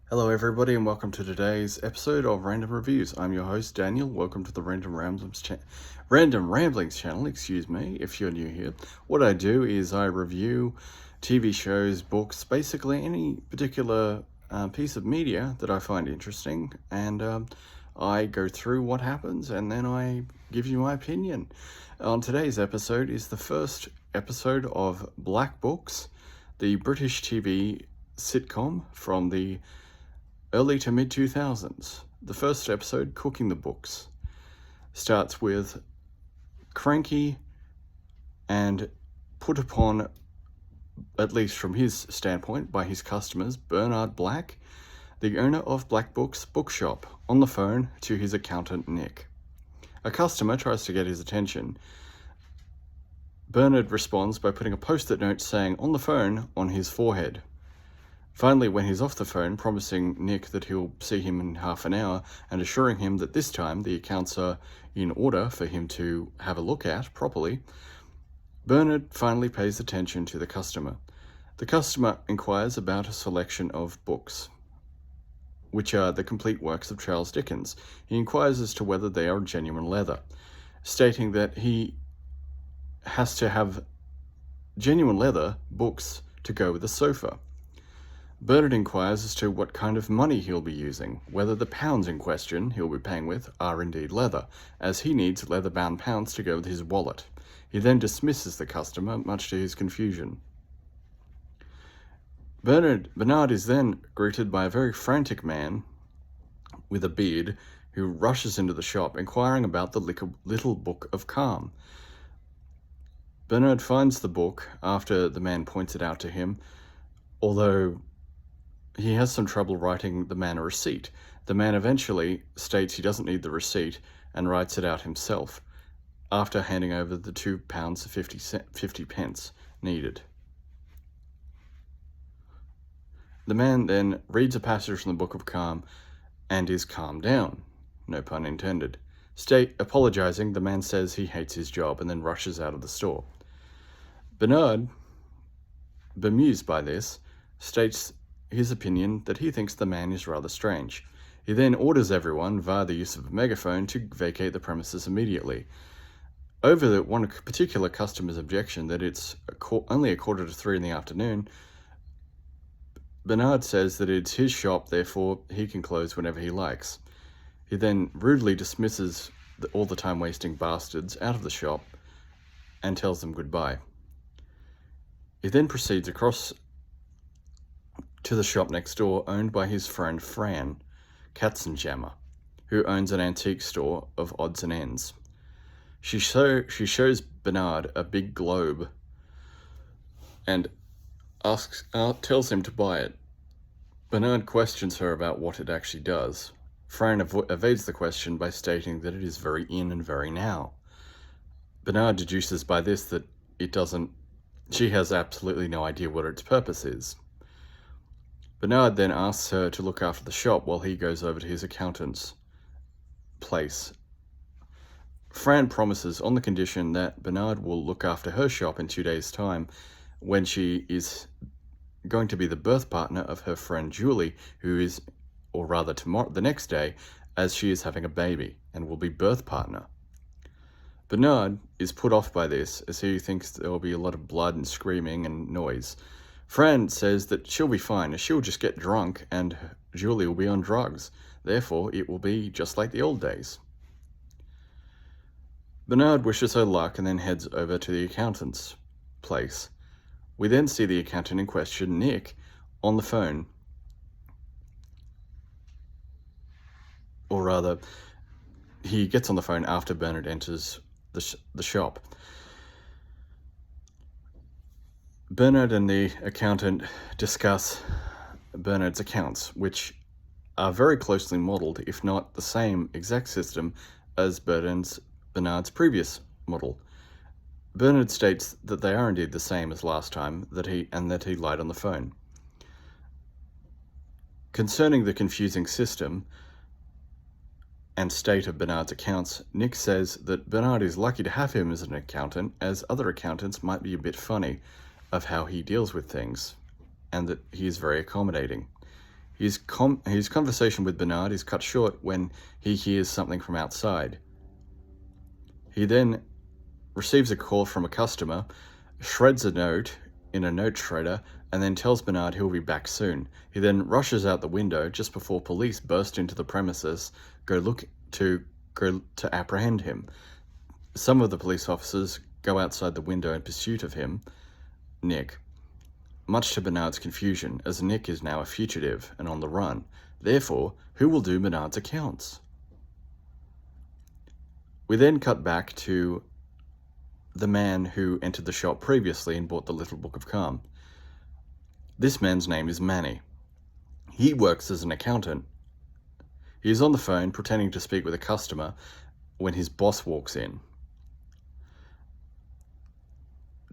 Hello, everybody, and welcome to today's episode of Random Reviews. I'm your host, Daniel. Welcome to the Random Ramblings channel. Excuse me, if you're new here. What I do is I review TV shows, books, basically any particular piece of media that I find interesting, and I go through what happens, and then I give you my opinion. On today's episode is the first episode of Black Books, the British TV sitcom from the early to mid 2000s. The first episode, Cooking the Books, starts with cranky and put upon, at least from his standpoint, by his customers, Bernard Black, the owner of Black Books Bookshop, on the phone to his accountant, Nick. A customer tries to get his attention. Bernard responds by putting a post-it note saying "on the phone" on his forehead. Finally, when he's off the phone, promising Nick that he'll see him in half an hour and assuring him that this time the accounts are in order for him to have a look at properly, Bernard finally pays attention to the customer. The customer inquires about a selection of books, which are the complete works of Charles Dickens. He inquires as to whether they are genuine leather, stating that he has to have genuine leather books to go with the sofa. Bernard inquires as to what kind of money he'll be using, whether the pounds in question he'll be paying with are indeed leather, as he needs leather-bound pounds to go with his wallet. He then dismisses the customer, much to his confusion. Bernard is then greeted by a very frantic man with a beard who rushes into the shop, inquiring about the Little Book of Calm. Bernard finds the book after the man points it out to him, although he has some trouble writing the man a receipt. The man eventually states he doesn't need the receipt and writes it out himself, after handing over the £2.50 needed. The man then reads a passage from the Book of Calm and is calmed down, no pun intended. Apologizing, the man says he hates his job and then rushes out of the store. Bernard, bemused by this, states his opinion that he thinks the man is rather strange. He then orders everyone, via the use of a megaphone, to vacate the premises immediately. Over one particular customer's objection that it's only 2:45 in the afternoon, Bernard says that it's his shop, therefore he can close whenever he likes. He then rudely dismisses all the time-wasting bastards out of the shop and tells them goodbye. He then proceeds across to the shop next door, owned by his friend Fran Katzenjammer, who owns an antique store of odds and ends. She shows Bernard a big globe and tells him to buy it. Bernard questions her about what it actually does. Fran evades the question by stating that it is very in and very now. Bernard deduces by this that she has absolutely no idea what its purpose is. Bernard then asks her to look after the shop while he goes over to his accountant's place. Fran promises on the condition that Bernard will look after her shop in 2 days' time, when she is going to be the birth partner of her friend Julie, who is, or rather the next day, as she is having a baby, and will be birth partner. Bernard is put off by this, as he thinks there will be a lot of blood and screaming and noise. Fran says that she'll be fine, as she'll just get drunk and Julie will be on drugs. Therefore, it will be just like the old days. Bernard wishes her luck and then heads over to the accountant's place. We then see the accountant in question, Nick, on the phone. Or rather, he gets on the phone after Bernard enters the shop. Bernard and the accountant discuss Bernard's accounts, which are very closely modeled, if not the same exact system, as Bernard's previous model. Bernard states that they are indeed the same as last time, that he lied on the phone. Concerning the confusing system and state of Bernard's accounts, Nick says that Bernard is lucky to have him as an accountant, as other accountants might be a bit funny of how he deals with things, and that he is very accommodating. His conversation with Bernard is cut short when he hears something from outside. He then receives a call from a customer, shreds a note in a note shredder, and then tells Bernard he'll be back soon. He then rushes out the window just before police burst into the premises, go to apprehend him. Some of the police officers go outside the window in pursuit of him, Nick, much to Bernard's confusion, as Nick is now a fugitive and on the run. Therefore, who will do Bernard's accounts? We then cut back to the man who entered the shop previously and bought the Little Book of Calm. This man's name is Manny. He works as an accountant. He is on the phone pretending to speak with a customer when his boss walks in.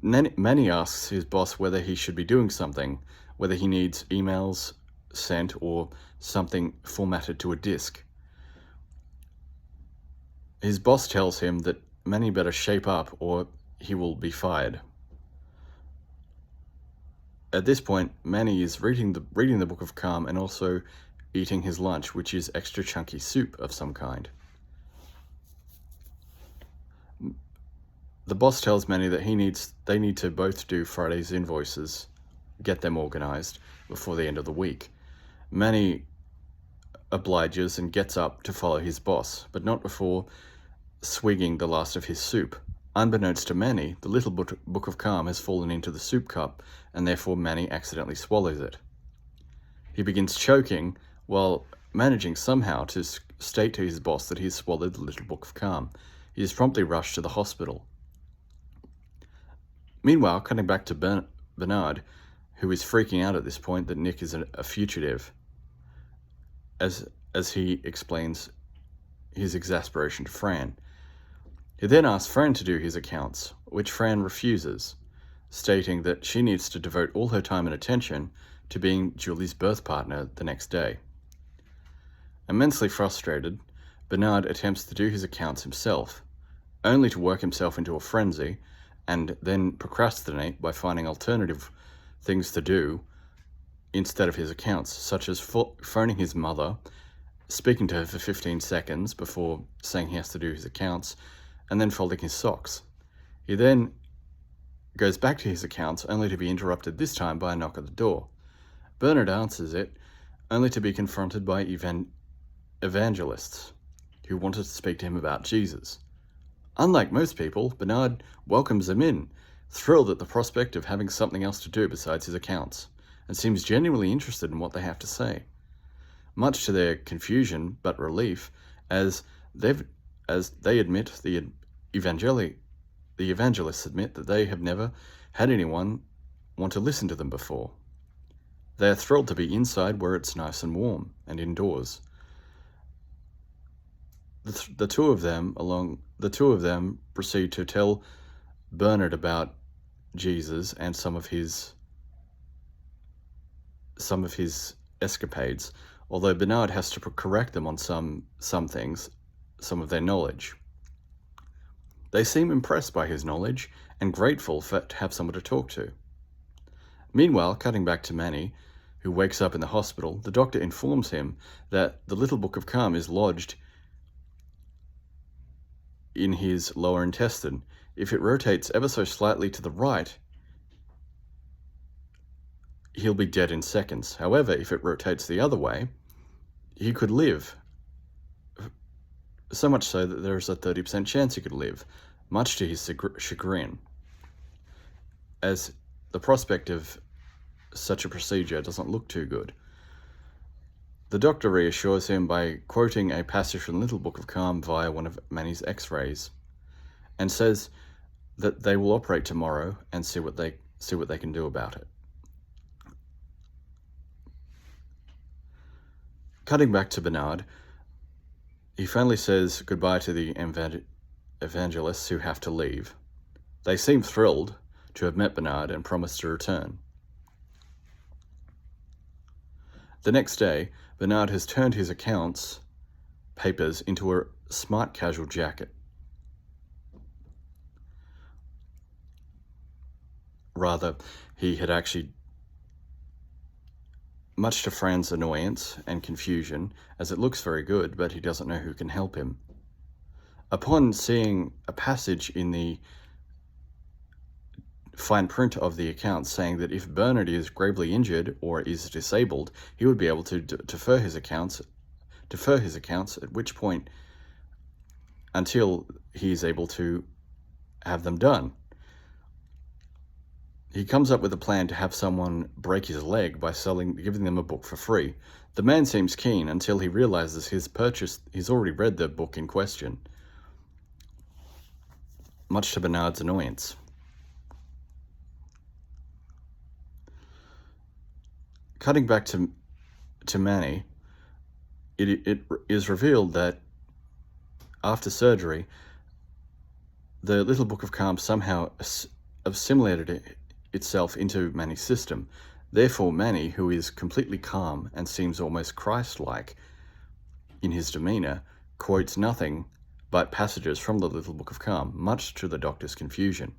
Manny asks his boss whether he should be doing something, whether he needs emails sent or something formatted to a disk. His boss tells him that Manny better shape up or he will be fired. At this point, Manny is reading the Book of Calm and also eating his lunch, which is extra chunky soup of some kind. The boss tells Manny that they need to both do Friday's invoices, get them organized before the end of the week. Manny obliges and gets up to follow his boss, but not before swigging the last of his soup. Unbeknownst to Manny, the Little Book of Calm has fallen into the soup cup, and therefore Manny accidentally swallows it. He begins choking while managing somehow to state to his boss that he has swallowed the Little Book of Calm. He is promptly rushed to the hospital. Meanwhile, cutting back to Bernard, who is freaking out at this point that Nick is a fugitive, as he explains his exasperation to Fran. He then asks Fran to do his accounts, which Fran refuses, stating that she needs to devote all her time and attention to being Julie's birth partner the next day. Immensely frustrated, Bernard attempts to do his accounts himself, only to work himself into a frenzy and then procrastinate by finding alternative things to do instead of his accounts, such as phoning his mother, speaking to her for 15 seconds before saying he has to do his accounts, and then folding his socks. He then goes back to his accounts, only to be interrupted this time by a knock at the door. Bernard answers it, only to be confronted by evangelists who wanted to speak to him about Jesus. Unlike most people, Bernard welcomes them in, thrilled at the prospect of having something else to do besides his accounts, and seems genuinely interested in what they have to say. Much to their confusion but relief, as they admit, the evangelists admit that they have never had anyone want to listen to them before. They are thrilled to be inside where it's nice and warm, and indoors. The two of them proceed to tell Bernard about Jesus and some of his escapades, although Bernard has to correct them on some things, some of their knowledge. They seem impressed by his knowledge and grateful to have someone to talk to. Meanwhile, cutting back to Manny, who wakes up in the hospital, the doctor informs him that the Little Book of Calm is lodged in his lower intestine. If it rotates ever so slightly to the right, he'll be dead in seconds. However, if it rotates the other way, he could live. So much so that there is a 30% chance he could live, much to his chagrin, as the prospect of such a procedure doesn't look too good. The doctor reassures him by quoting a passage from the Little Book of Calm via one of Manny's x-rays, and says that they will operate tomorrow and see what they can do about it. Cutting back to Bernard, he finally says goodbye to the evangelists who have to leave. They seem thrilled to have met Bernard and promise to return. The next day, Bernard has turned his accounts papers into a smart casual jacket. Rather, he had actually much to Fran's annoyance and confusion, as it looks very good, but he doesn't know who can help him. Upon seeing a passage in the fine print of the account saying that if Bernard is gravely injured or is disabled, he would be able to defer his accounts, at which point until he is able to have them done. He comes up with a plan to have someone break his leg by giving them a book for free. The man seems keen until he realizes he's already read the book in question, much to Bernard's annoyance. Cutting back to Manny, it is revealed that after surgery, the Little Book of Calm somehow assimilated itself into Manny's system. Therefore, Manny, who is completely calm and seems almost Christ-like in his demeanor, quotes nothing but passages from the Little Book of Calm, much to the doctor's confusion.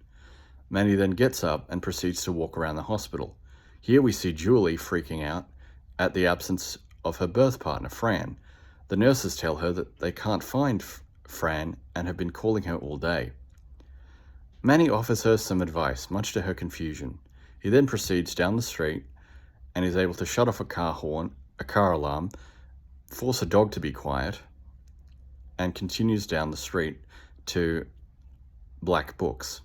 Manny then gets up and proceeds to walk around the hospital. Here we see Julie freaking out at the absence of her birth partner, Fran. The nurses tell her that they can't find Fran and have been calling her all day. Manny offers her some advice, much to her confusion. He then proceeds down the street and is able to shut off a car alarm, force a dog to be quiet, and continues down the street to Black Books.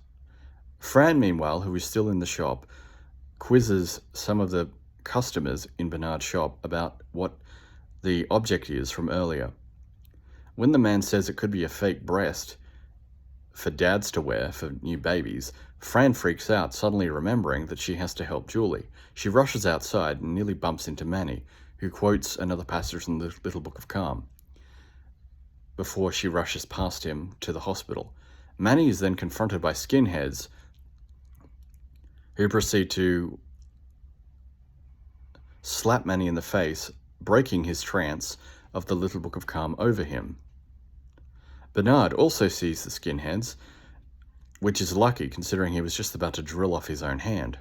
Fran, meanwhile, who is still in the shop, quizzes some of the customers in Bernard's shop about what the object is from earlier. When the man says it could be a fake breast for dads to wear for new babies, Fran freaks out, suddenly remembering that she has to help Julie. She rushes outside and nearly bumps into Manny, who quotes another passage from the Little Book of Calm before she rushes past him to the hospital. Manny is then confronted by skinheads who proceed to slap Manny in the face, breaking his trance of the Little Book of Calm over him. Bernard also sees the skinheads, which is lucky considering he was just about to drill off his own hand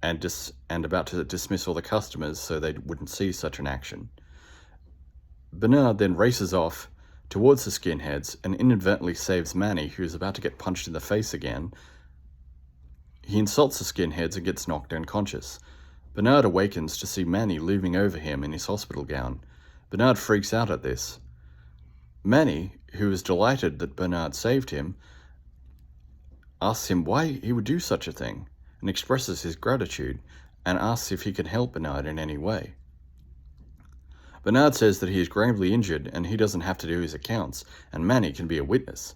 and about to dismiss all the customers so they wouldn't see such an action. Bernard then races off towards the skinheads and inadvertently saves Manny, who is about to get punched in the face again. He insults the skinheads and gets knocked unconscious. Bernard awakens to see Manny looming over him in his hospital gown. Bernard freaks out at this. Manny, who is delighted that Bernard saved him, asks him why he would do such a thing and expresses his gratitude and asks if he can help Bernard in any way. Bernard says that he is gravely injured and he doesn't have to do his accounts, and Manny can be a witness.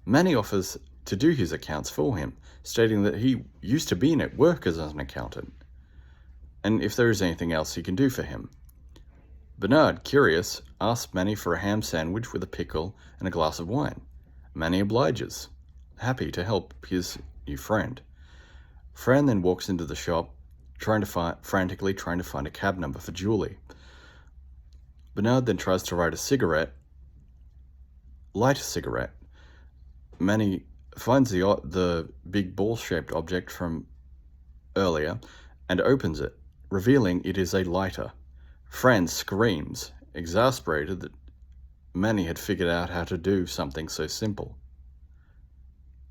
Manny offers to do his accounts for him, stating that he used to be at work as an accountant, and if there is anything else he can do for him. Bernard, curious, asks Manny for a ham sandwich with a pickle and a glass of wine. Manny obliges, happy to help his new friend. Fran then walks into the shop, frantically trying to find a cab number for Julie. Bernard then tries to light a cigarette. Manny finds the big ball-shaped object from earlier and opens it, revealing it is a lighter. Fran screams, exasperated that Manny had figured out how to do something so simple.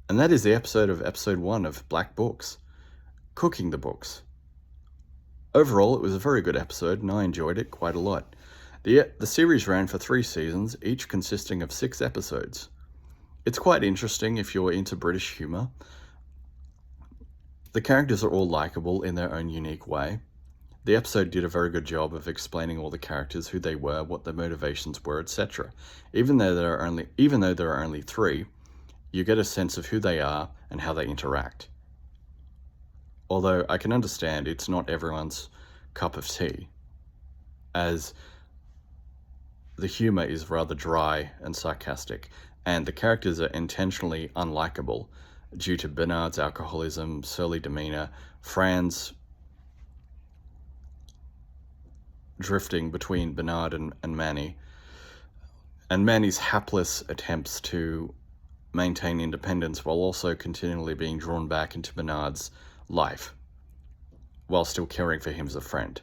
And that is the episode of episode 1 of Black Books, Cooking the Books. Overall, it was a very good episode, and I enjoyed it quite a lot. The series ran for 3 seasons, each consisting of 6 episodes. It's quite interesting if you're into British humour. The characters are all likeable in their own unique way. The episode did a very good job of explaining all the characters, who they were, what their motivations were, etc. Even though there are only 3, you get a sense of who they are and how they interact. Although I can understand it's not everyone's cup of tea, as the humour is rather dry and sarcastic, and the characters are intentionally unlikable due to Bernard's alcoholism, surly demeanour, Fran's drifting between Bernard and Manny, and Manny's hapless attempts to maintain independence while also continually being drawn back into Bernard's life, while still caring for him as a friend.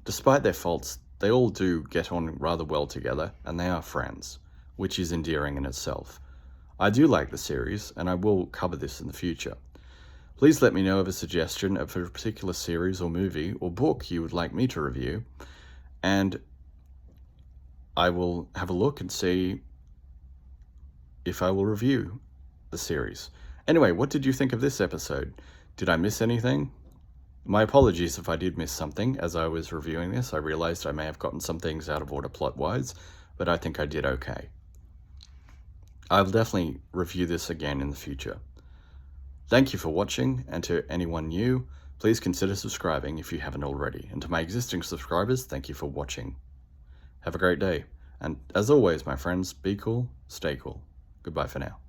Despite their faults, they all do get on rather well together, and they are friends, which is endearing in itself. I do like the series, and I will cover this in the future. Please let me know of a suggestion of a particular series or movie or book you would like me to review, and I will have a look and see if I will review the series. Anyway, what did you think of this episode? Did I miss anything? My apologies if I did miss something. As I was reviewing this, I realized I may have gotten some things out of order plot-wise, but I think I did okay. I'll definitely review this again in the future. Thank you for watching, and to anyone new, please consider subscribing if you haven't already. And to my existing subscribers, thank you for watching. Have a great day, and as always, my friends, be cool, stay cool. Goodbye for now.